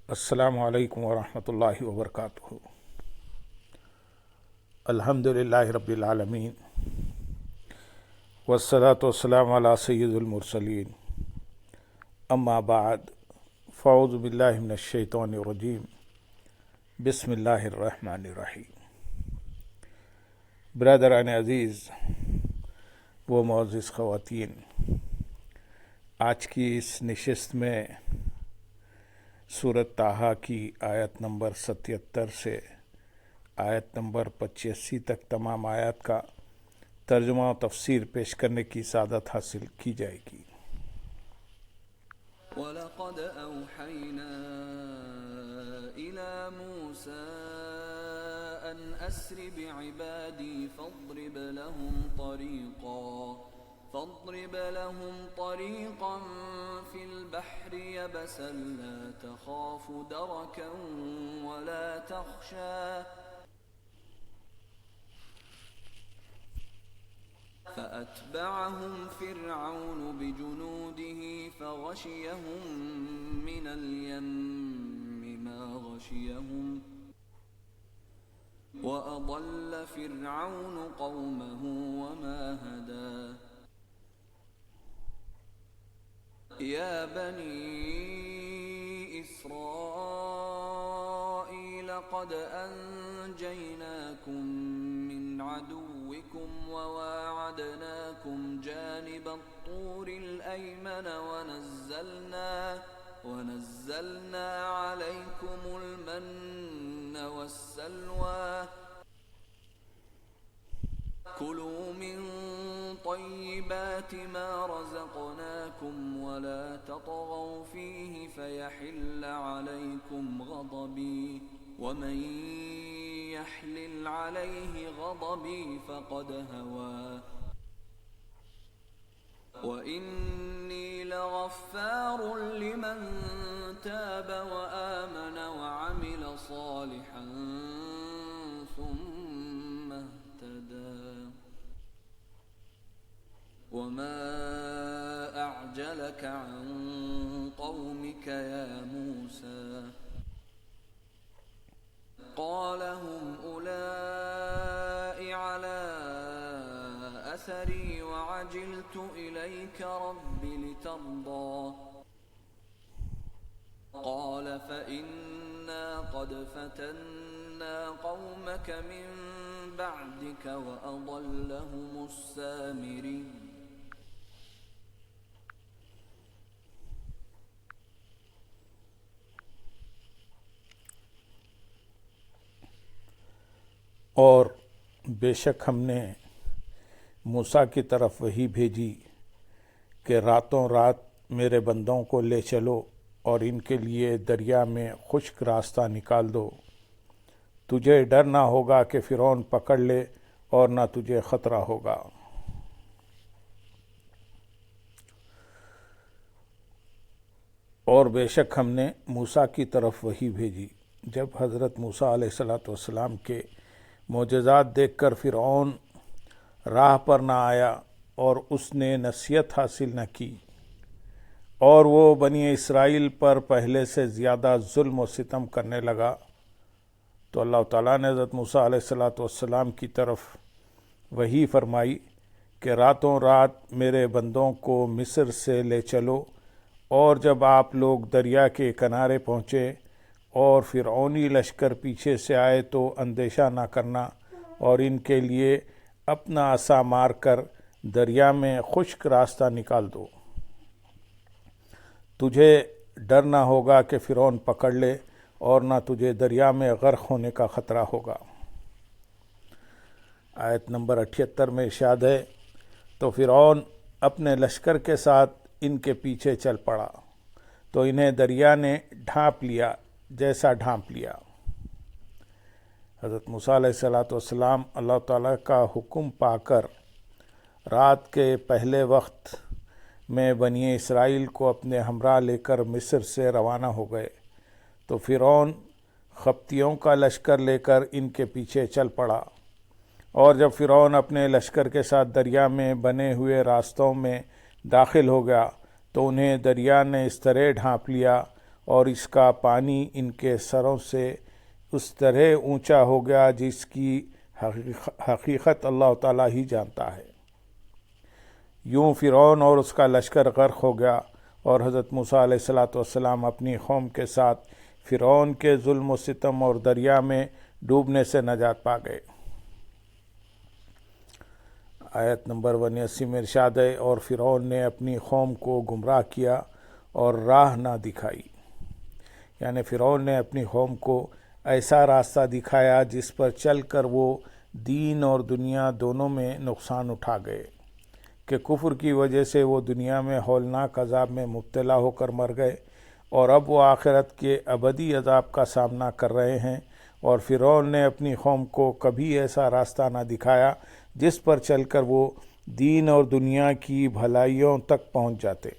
السلام علیکم ورحمۃ اللہ وبرکاتہ۔ الحمد للہ رب العالمین والصلاة والسلام علی سید المرسلین، اما بعد فاعوذ باللہ من الشیطان الرجیم، بسم اللہ الرحمن الرحیم۔ برادران عزیز و معزز خواتین، آج کی اس نشست میں سورۃ طٰہٰ کی آیت نمبر 77 سے آیت نمبر 85 تک تمام آیات کا ترجمہ و تفسیر پیش کرنے کی سعادت حاصل کی جائے گی۔ وَلَقَدْ أَوْحَيْنَا إِلَى مُوسَىٰ أَنْ أَسْرِ بِعِبَادِي فاضرب لهم طريقا في البحر يبسا لا تخاف دركا ولا تخشى فأتبعهم فرعون بجنوده فغشيهم من اليم ما غشيهم وأضل فرعون قومه وما هدى يا بني إسرائيل قد أنجيناكم من عدوكم وواعدناكم جانب الطور الأيمن ونزلنا عليكم المن والسلوى كلوا من طيبات ما رزقناكم ولا تطغوا فيه فيحل عليكم غضبي ومن يحلل عليه غضبي فقد هوى وإني لغفار لمن تاب وآمن وعمل صالحا ثم اهتدى وما أعجلك عن قومك يا موسى قال هم أولئك على أثري وعجلت إليك رب لترضى قال فإنا قد فتنا قومك من بعدك وأضلهم السامري اور بے شک ہم نے موسیٰ کی طرف وحی بھیجی کہ راتوں رات میرے بندوں کو لے چلو اور ان کے لیے دریا میں خشک راستہ نکال دو۔ تجھے ڈر نہ ہوگا کہ فرعون پکڑ لے اور نہ تجھے خطرہ ہوگا۔ اور بے شک ہم نے موسیٰ کی طرف وحی بھیجی جب حضرت موسیٰ علیہ السلام کے معجزات دیکھ کر فرعون راہ پر نہ آیا اور اس نے نصیحت حاصل نہ کی، اور وہ بنی اسرائیل پر پہلے سے زیادہ ظلم و ستم کرنے لگا، تو اللہ تعالیٰ نے حضرت موسیٰ علیہ السلام کی طرف وحی فرمائی کہ راتوں رات میرے بندوں کو مصر سے لے چلو، اور جب آپ لوگ دریا کے کنارے پہنچے اور فرعونی لشکر پیچھے سے آئے تو اندیشہ نہ کرنا، اور ان کے لیے اپنا عصا مار کر دریا میں خشک راستہ نکال دو۔ تجھے ڈر نہ ہوگا کہ فرعون پکڑ لے اور نہ تجھے دریا میں غرق ہونے کا خطرہ ہوگا۔ آیت نمبر 78 میں ارشاد ہے، تو فرعون اپنے لشکر کے ساتھ ان کے پیچھے چل پڑا تو انہیں دریا نے ڈھانپ لیا جیسا ڈھانپ لیا۔ حضرت موسیٰ علیہ السلام اللہ تعالیٰ کا حکم پا کر رات کے پہلے وقت میں بنی اسرائیل کو اپنے ہمراہ لے کر مصر سے روانہ ہو گئے، تو فرعون قبطیوں کا لشکر لے کر ان کے پیچھے چل پڑا، اور جب فرعون اپنے لشکر کے ساتھ دریا میں بنے ہوئے راستوں میں داخل ہو گیا تو انہیں دریا نے اس طرح ڈھانپ لیا اور اس کا پانی ان کے سروں سے اس طرح اونچا ہو گیا جس کی حقیقت اللہ تعالیٰ ہی جانتا ہے۔ یوں فرعون اور اس کا لشکر غرق ہو گیا، اور حضرت موسیٰ علیہ السلام اپنی قوم کے ساتھ فرعون کے ظلم و ستم اور دریا میں ڈوبنے سے نجات پا گئے۔ آیت نمبر 89 میں ارشاد ہے، اور فرعون نے اپنی قوم کو گمراہ کیا اور راہ نہ دکھائی، یعنی فرعون نے اپنی قوم کو ایسا راستہ دکھایا جس پر چل کر وہ دین اور دنیا دونوں میں نقصان اٹھا گئے، کہ کفر کی وجہ سے وہ دنیا میں ہولناک عذاب میں مبتلا ہو کر مر گئے، اور اب وہ آخرت کے ابدی عذاب کا سامنا کر رہے ہیں۔ اور فرعون نے اپنی قوم کو کبھی ایسا راستہ نہ دکھایا جس پر چل کر وہ دین اور دنیا کی بھلائیوں تک پہنچ جاتے۔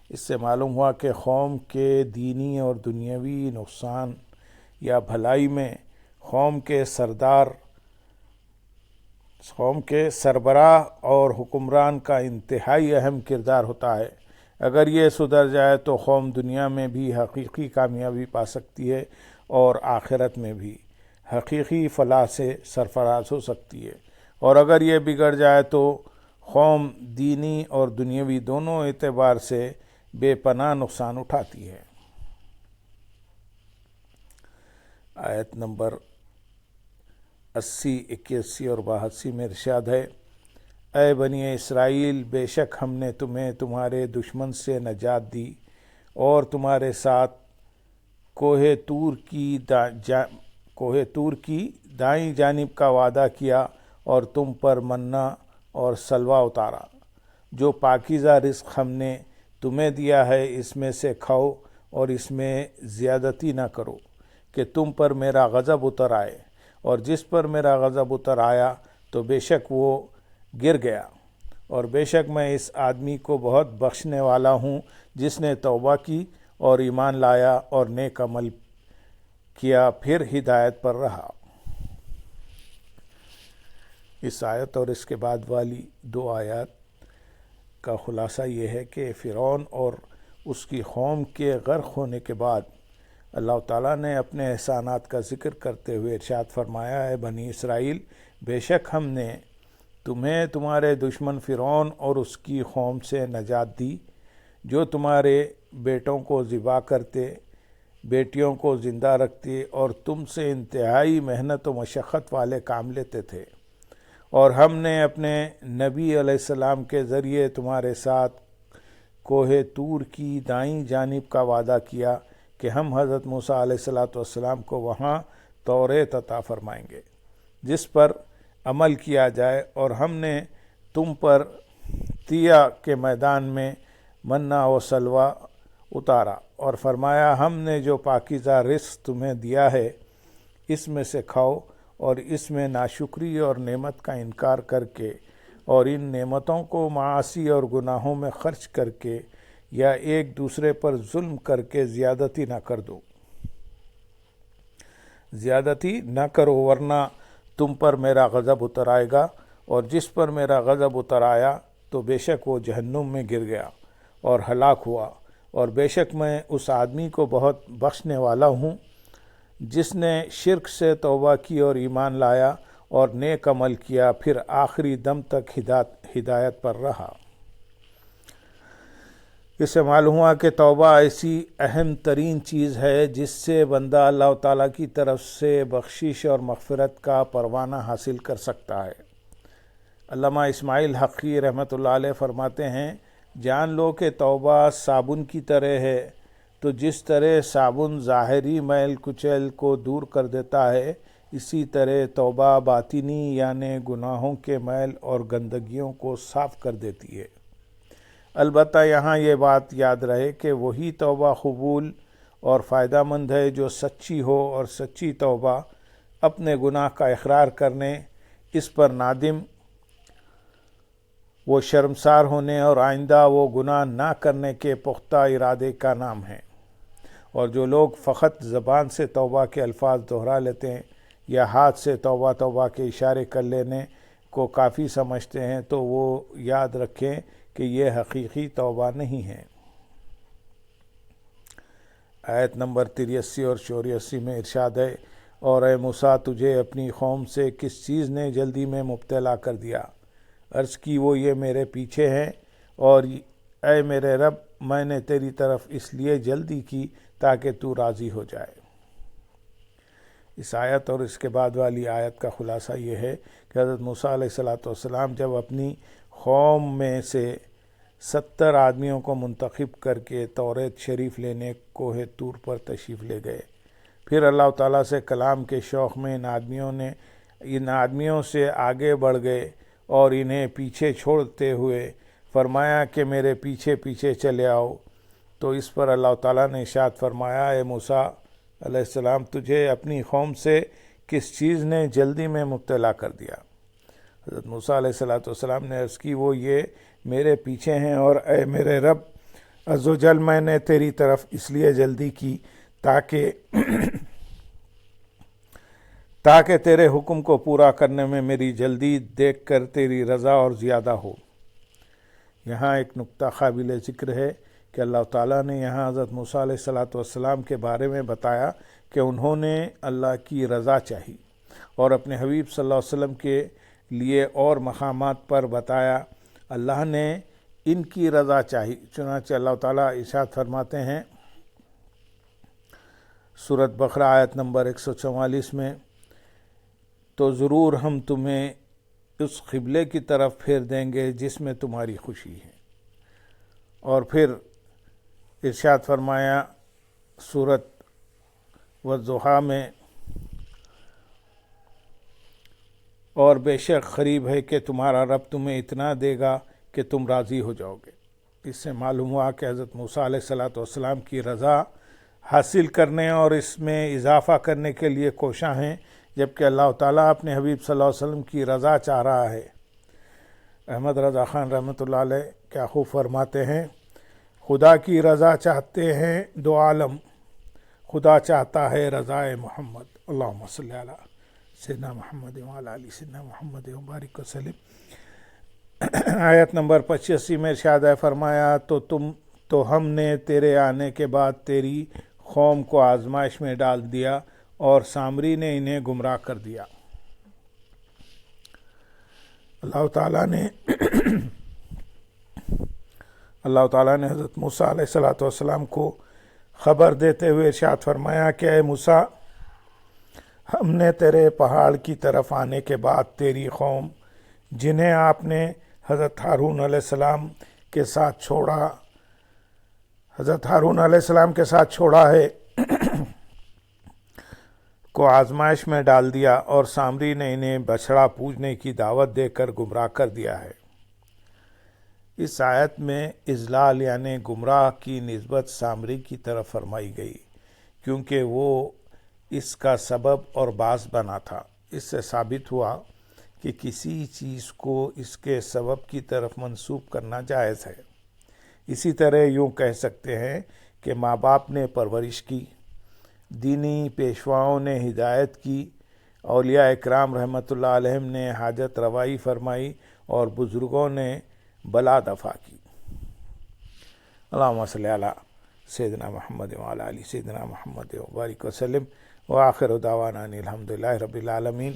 اس سے معلوم ہوا کہ قوم کے دینی اور دنیاوی نقصان یا بھلائی میں قوم کے سربراہ اور حکمران کا انتہائی اہم کردار ہوتا ہے۔ اگر یہ سدھر جائے تو قوم دنیا میں بھی حقیقی کامیابی پا سکتی ہے اور آخرت میں بھی حقیقی فلاح سے سرفراز ہو سکتی ہے، اور اگر یہ بگڑ جائے تو قوم دینی اور دنیاوی دونوں اعتبار سے بے پناہ نقصان اٹھاتی ہے۔ آیت نمبر 80، 81 اور 82 میں ارشاد ہے، اے بنی اسرائیل، بے شک ہم نے تمہیں تمہارے دشمن سے نجات دی اور تمہارے ساتھ کوہ طور کی دائیں جانب کا وعدہ کیا اور تم پر منہ اور سلوہ اتارا۔ جو پاکیزہ رزق ہم نے تمہیں دیا ہے اس میں سے کھاؤ اور اس میں زیادتی نہ کرو کہ تم پر میرا غضب اتر آئے، اور جس پر میرا غضب اتر آیا تو بے شک وہ گر گیا، اور بے شک میں اس آدمی کو بہت بخشنے والا ہوں جس نے توبہ کی اور ایمان لایا اور نیک عمل کیا پھر ہدایت پر رہا۔ اس آیت اور اس کے بعد والی 2 آیات کا خلاصہ یہ ہے کہ فرعون اور اس کی قوم کے غرق ہونے کے بعد اللہ تعالیٰ نے اپنے احسانات کا ذکر کرتے ہوئے ارشاد فرمایا ہے، بنی اسرائیل، بے شک ہم نے تمہیں تمہارے دشمن فرعون اور اس کی قوم سے نجات دی، جو تمہارے بیٹوں کو ذبح کرتے، بیٹیوں کو زندہ رکھتے اور تم سے انتہائی محنت و مشقت والے کام لیتے تھے، اور ہم نے اپنے نبی علیہ السلام کے ذریعے تمہارے ساتھ کوہ طور کی دائیں جانب کا وعدہ کیا کہ ہم حضرت موسیٰ علیہ السلام کو وہاں توریت عطا فرمائیں گے جس پر عمل کیا جائے، اور ہم نے تم پر طیہ کے میدان میں منہ و سلوہ اتارا اور فرمایا، ہم نے جو پاکیزہ رزق تمہیں دیا ہے اس میں سے کھاؤ، اور اس میں ناشکری اور نعمت کا انکار کر کے اور ان نعمتوں کو معاصی اور گناہوں میں خرچ کر کے یا ایک دوسرے پر ظلم کر کے زیادتی نہ کر دو، زیادتی نہ کرو ورنہ تم پر میرا غضب اتر آئے گا، اور جس پر میرا غضب اتر آیا تو بے شک وہ جہنم میں گر گیا اور ہلاک ہوا، اور بے شک میں اس آدمی کو بہت بخشنے والا ہوں جس نے شرک سے توبہ کی اور ایمان لایا اور نیک عمل کیا پھر آخری دم تک ہدایت پر رہا۔ اس سے معلوم ہوا کہ توبہ ایسی اہم ترین چیز ہے جس سے بندہ اللہ تعالیٰ کی طرف سے بخشش اور مغفرت کا پروانہ حاصل کر سکتا ہے۔ علامہ اسماعیل حقی رحمۃ اللہ علیہ فرماتے ہیں، جان لو کہ توبہ صابن کی طرح ہے، تو جس طرح صابن ظاہری میل کچیل کو دور کر دیتا ہے، اسی طرح توبہ باطنی یعنی گناہوں کے میل اور گندگیوں کو صاف کر دیتی ہے۔ البتہ یہاں یہ بات یاد رہے کہ وہی توبہ قبول اور فائدہ مند ہے جو سچی ہو، اور سچی توبہ اپنے گناہ کا اقرار کرنے، اس پر نادم و شرمسار ہونے اور آئندہ وہ گناہ نہ کرنے کے پختہ ارادے کا نام ہے۔ اور جو لوگ فقط زبان سے توبہ کے الفاظ دہرا لیتے ہیں یا ہاتھ سے توبہ توبہ کے اشارے کر لینے کو کافی سمجھتے ہیں تو وہ یاد رکھیں کہ یہ حقیقی توبہ نہیں ہے۔ آیت نمبر 83 اور 84 میں ارشاد ہے، اور اے موسیٰ تجھے اپنی قوم سے کس چیز نے جلدی میں مبتلا کر دیا؟ عرض کی وہ یہ میرے پیچھے ہیں، اور اے میرے رب میں نے تیری طرف اس لیے جلدی کی تاکہ تو راضی ہو جائے۔ اس آیت اور اس کے بعد والی آیت کا خلاصہ یہ ہے کہ حضرت موسیٰ علیہ السلام جب اپنی قوم میں سے 70 آدمیوں کو منتخب کر کے توریت شریف لینے کوہ طور پر تشریف لے گئے، پھر اللہ تعالیٰ سے کلام کے شوق میں ان آدمیوں سے آگے بڑھ گئے اور انہیں پیچھے چھوڑتے ہوئے فرمایا کہ میرے پیچھے پیچھے چلے آؤ، تو اس پر اللہ تعالیٰ نے ارشاد فرمایا، اے موسیٰ علیہ السلام تجھے اپنی قوم سے کس چیز نے جلدی میں مبتلا کر دیا؟ حضرت موسیٰ علیہ السلام نے عرض کی وہ یہ میرے پیچھے ہیں، اور اے میرے رب عز و جل میں نے تیری طرف اس لیے جلدی کی تاکہ تیرے حکم کو پورا کرنے میں میری جلدی دیکھ کر تیری رضا اور زیادہ ہو۔ یہاں ایک نقطہ قابل ذکر ہے کہ اللہ تعالیٰ نے یہاں حضرت موسیٰ علیہ السلام کے بارے میں بتایا کہ انہوں نے اللہ کی رضا چاہی، اور اپنے حبیب صلی اللہ علیہ وسلم کے لیے اور مقامات پر بتایا اللہ نے ان کی رضا چاہی۔ چنانچہ اللہ تعالیٰ ارشاد فرماتے ہیں سورۃ بقرہ آیت نمبر 144 میں، تو ضرور ہم تمہیں اس قبلے کی طرف پھیر دیں گے جس میں تمہاری خوشی ہے۔ اور پھر ارشاد فرمایا سورۃ والضحیٰ میں، اور بے شک قریب ہے کہ تمہارا رب تمہیں اتنا دے گا کہ تم راضی ہو جاؤ گے۔ اس سے معلوم ہوا کہ حضرت موسیٰ علیہ السلام کی رضا حاصل کرنے اور اس میں اضافہ کرنے کے لیے کوشاں ہیں، جبکہ اللہ تعالیٰ اپنے حبیب صلی اللہ علیہ وسلم کی رضا چاہ رہا ہے۔ احمد رضا خان رحمۃ اللہ علیہ کیا خوب فرماتے ہیں، خدا کی رضا چاہتے ہیں دو عالم، خدا چاہتا ہے رضا محمد، اللہم صلی علی سیدنا محمد وعلی آل سیدنا محمد وبارک وسلم۔ آیت نمبر 85 میں ارشاد ہے فرمایا، تو ہم نے تیرے آنے کے بعد تیری قوم کو آزمائش میں ڈال دیا اور سامری نے انہیں گمراہ کر دیا۔ اللہ تعالیٰ نے حضرت موسیٰ علیہ السلام کو خبر دیتے ہوئے ارشاد فرمایا کہ اے موسیٰ ہم نے تیرے پہاڑ کی طرف آنے کے بعد تیری قوم جنہیں آپ نے حضرت ہارون علیہ السلام کے ساتھ چھوڑا ہے کو آزمائش میں ڈال دیا، اور سامری نے انہیں بچھڑا پوجنے کی دعوت دے کر گمراہ کر دیا ہے۔ اس آیت میں اضلال یعنی گمراہ کی نسبت سامری کی طرف فرمائی گئی، کیونکہ وہ اس کا سبب اور باعث بنا تھا۔ اس سے ثابت ہوا کہ کسی چیز کو اس کے سبب کی طرف منسوب کرنا جائز ہے۔ اسی طرح یوں کہہ سکتے ہیں کہ ماں باپ نے پرورش کی، دینی پیشواؤں نے ہدایت کی، اولیاء اکرام رحمۃ اللہ علیہم نے حاجت روائی فرمائی، اور بزرگوں نے بلا دفع کی۔ اللہم صلی علی سیدنا محمد وعلی آل سیدنا محمد وبارک وسلم، وآخر دعوانا ان الحمد للہ رب العالمین۔